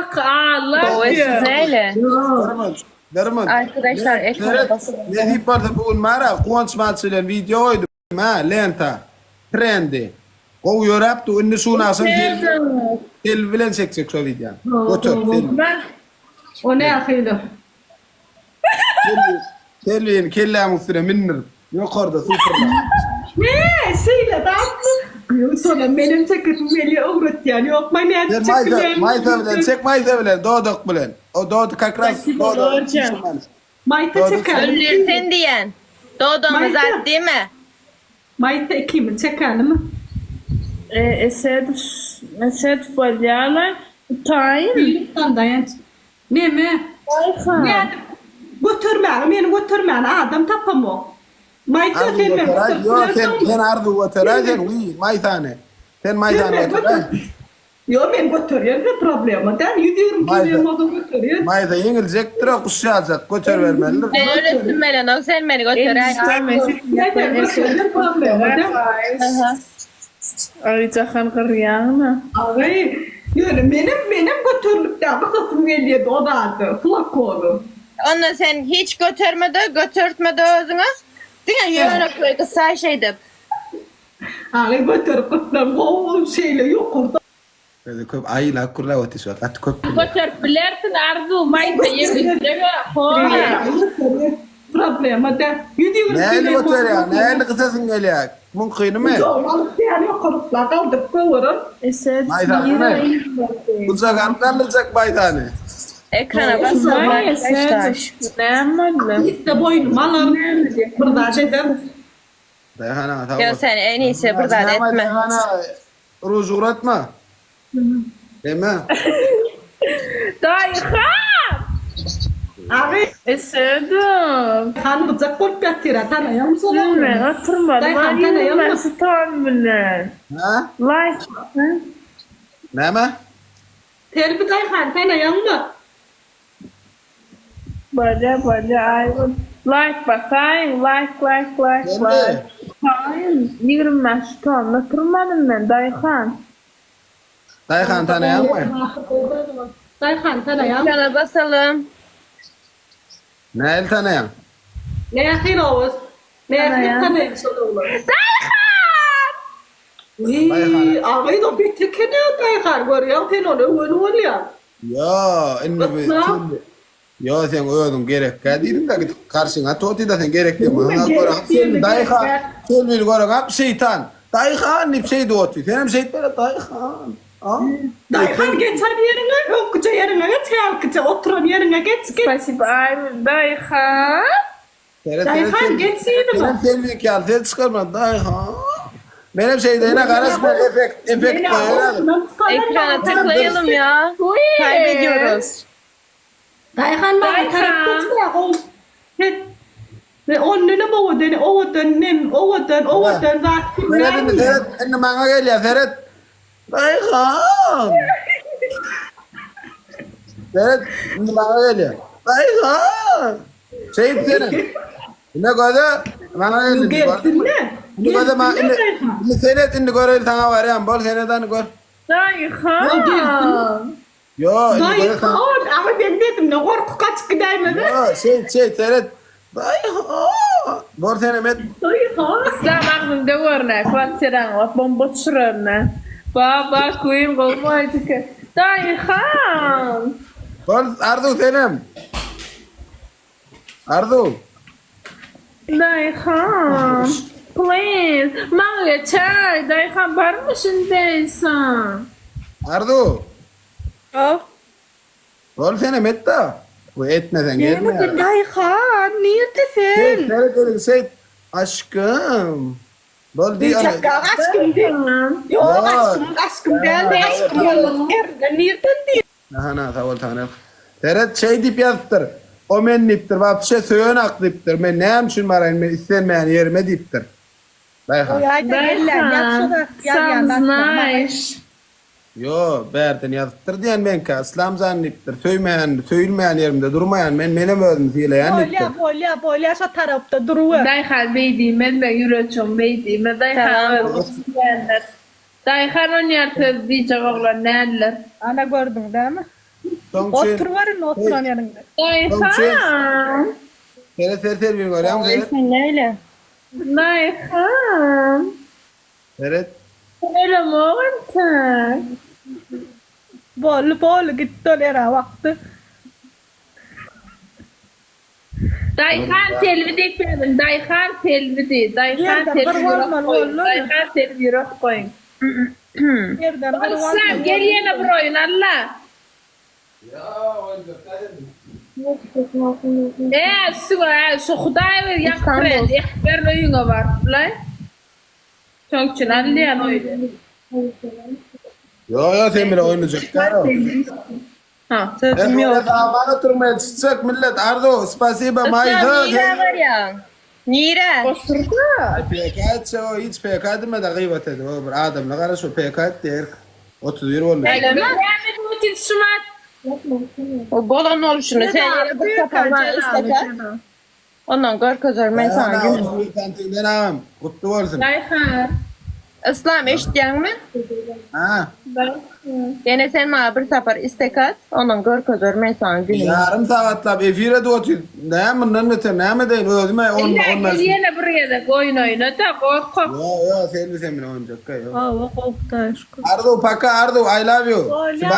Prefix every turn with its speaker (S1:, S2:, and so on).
S1: Fuck Allah
S2: O
S1: diyor.
S2: neyle?
S3: Derman.
S2: Arkadaşlar ekrana basın.
S3: Ne deyip vardı bugün mara Kıvanç Maçı'yla videoydu ha lenta trendi. O yoraptı ünlü sunasın tel bilen çekecek şu videonu. Götür tel.
S1: Ben
S4: O ne akıydı?
S3: Telin kellam üstüne minir. Yukarıda sıfırla.
S4: Ne? Şeyle ben sonra benim çekimim geliyor uğrat yani. Yok ben ne
S3: Sen mayta bilen çek mayta bilen doğduk bilen. O doğdu kakras doğdu.
S4: Mayta çekelim.
S2: Öldürsün diyen. Doğduğumuz
S4: Mayta.
S2: at değil mi?
S4: Mayta ekimi çekelim.
S1: Esed Falyala Tayin.
S4: Birlikten dayan. Ne mi?
S1: Ayhan.
S4: Yani götürmeyin, beni götürmeyin. Adam tapamıyor. Mayta
S3: Ardu
S4: deme.
S3: vataraj. Yo sen ardu vataraj sen uy maytane. Sen maytane vataraj.
S4: Yo ben götürüyorum ne problemi. Ben gidiyorum geliyorum o da götürüyorum.
S3: Mayta yengilecektir o kuşayacak. Götür vermelidir.
S2: Sen öylesin Melen. O sen beni götür.
S4: Neden götürüyorum problemi.
S2: Aha.
S1: Ayıcahan kırıyağına.
S4: Abi yani benim götürülüp de kısım geliyordu o da adı. Flakonu.
S2: Onu sen hiç götürtmedi özüne. Dünya yöne koy kısa şeydi.
S4: Abi götürüp kısım o şeyle yok orada.
S3: Böyle köp ayla kurla otis var. At köp.
S1: Götür bilersin arzu mayta yemişleri.
S4: Problemi de gidiyorum.
S3: Neyle götür ya? Neyle kısasın geliyor? Mümkün mü?
S4: Alıp yani yukarıda kaldık kıvırın.
S1: Esed
S3: Maytane mi? Uzak alacak maytane.
S2: Ekrana basın
S1: Vay
S2: arkadaşlar.
S1: Esed. Ne yapmadın?
S4: İşte boynum alırım. Burada dedim.
S3: Dayhana tamam.
S2: Ya sen en iyisi burada etme.
S3: Dayhana ruj uğratma. Deme.
S1: Dayhan.
S4: Abi
S1: Esed'im.
S4: hanımıza kol betire tanıyor musun?
S1: Ne oturma.
S4: Dayhan,
S1: Var
S4: sana
S1: yürüme
S4: yapma.
S1: sıtan bile.
S3: Ha?
S1: Like.
S3: Neme?
S4: Terbi dayhan tanıyor musun?
S1: Böyle ayrı. Like basayım. Like.
S3: Nerede?
S1: Hayır. Yürüme sıtan. Oturmadım ben Dayhan.
S3: Dayhan tanıyan mı?
S4: Dayhan tanıyor.
S2: Ekrana basalım.
S3: Neyle tanıyan?
S4: Ne yakın oğuz? Ne yakın tanıyor.
S3: Dayhan.
S4: Abi da bir tekene dayhan görüyor. Sen onu oluyor.
S3: Yo, inni bir
S4: Nasıl?
S3: şimdi. Yo sen ödün gerek. Kadın da gidip karşına toti da sen gerek değil mi? Ha koran sen dayhan. Sen bil koran hap şeytan. Dayhan ne şey doğtu. Senem şeytan dayhan. Ha?
S4: Dayhan geçer yerine, önküce yerine geç, yarkıca oturan yerine geç.
S1: Спасибо. Ay Dayhan.
S4: Dayhan geçseydi mi?
S3: Senem selvi ki al. Sen çıkarma dayhan. Benim şeydeyine karışma efekt koyarım.
S2: Ekrana tıklayalım ya. Kaybediyoruz.
S4: Dayhan bana
S1: Dayhan.
S4: taraf kutluyor oğlum. Ve onun ne bu dene, o dönem,
S3: Ferhat, enne bana gel ya Ferhat. Dayhan. Ferhat, enne bana gel ya. Dayhan. Şey senin. Ne kadar? Bana gel.
S4: Geldin ne?
S3: Ne kadar ma enne Ferhat enne görel sana var ya. Bol seneden gör.
S1: Dayhan.
S3: Yo, enne görel
S4: Dayhan,
S3: sana.
S4: ama ben dedim ne korku kaç gideyim de.
S3: Yo, Ferhat. Dayhan. Bol senemet.
S4: Dayhan.
S1: Selamat dengarnya, kuat sedang wat bombotsrena. Baba queen golmoy ke. Dayhan.
S3: Bol Ardu senem. Ardu.
S1: Dayhan. Please, mau çay. Dayhan var mısın değilsen?
S3: Ardu.
S2: Oh.
S3: Bol senemet da. Bu etmeden gelme ya.
S4: Dayhan, neredesin?
S3: Ferhat şey aşkım. Bol
S4: Bir
S3: di
S4: dakika, aşkım değil. Yok aşkım değil, aşkım oğlum. Nereden değil?
S3: Aha, tamam. Ferhat şey dip yazdır. O men diptir. Vapşe söyön akliptir. Men neyim şun marayın men istenmeyen yerime diptir. Dayhan.
S1: Dayhan. Sounds nice.
S3: Yo, berden yazdır diyen men ka. İslam zanniptir. Söyülmeyen yerimde durmayan men menem ödüm fiileyen diptir.
S4: Böyle şu tarafta duruyor.
S1: Dayhan beydiğime de yürütüm beydiğime. Dayhan öldürürler. Dayhan oynarsa diyecek oğlan neler.
S4: Ana gördün değil mi?
S3: Sonuçta
S4: Otur var ya oturan yanında.
S1: Dayıhan.
S3: Seni ter bir görüyor musun?
S2: Sen neyle?
S1: Dayıhan.
S3: Evet.
S1: Öyle mi oldu?
S4: Bol gitti oraya vakti.
S1: Dayıhan selvi dekmedim. Dayıhan selvi değil. Dayıhan
S4: Yerden
S1: selvi
S4: kırmızı
S1: yok koyun.
S4: vallahi.
S1: Dayıhan selvi yok koyun.
S4: Yerden bir
S1: Sen gel yine bir oyun Allah. Şu Huday ver yaptırız. Ekber oyunu var. Lan. Çok için anlayan öyle.
S3: Yo sen bile oynayacak.
S1: Ha.
S2: Sözüm yok.
S3: Evet aman oturmaya çıkacak millet. Ardo spasiba mayda.
S2: Nira var ya. Nira.
S1: Osurdu.
S3: PK o hiç PK demedi gıybet edin. O bir adamla karış o PK der. 31 oldu.
S2: Öyle mi?
S1: Ben de şumat.
S2: O bolon oluşunu sen yere bir kapanma istekat. Ondan gör közörmen sana günüm.
S3: Ben ağam. Kutlu olsun.
S1: Dayıhan.
S2: İslam eşityen mi?
S3: Ha.
S2: Gene sen bana bir sefer istek at. Ondan gör közörmen sana günüm.
S3: Yarım saatlap efire de otur. Ne bundan öte ne mi değil? Özüme
S1: İlla
S3: olmaz.
S1: gel yine buraya da oyun oyna da korkak.
S3: Yo sen bile oynayacak.
S4: Aa, o korktu aşkım.
S3: Ardo paka Ardo I love you.
S4: Olha,
S3: Bye.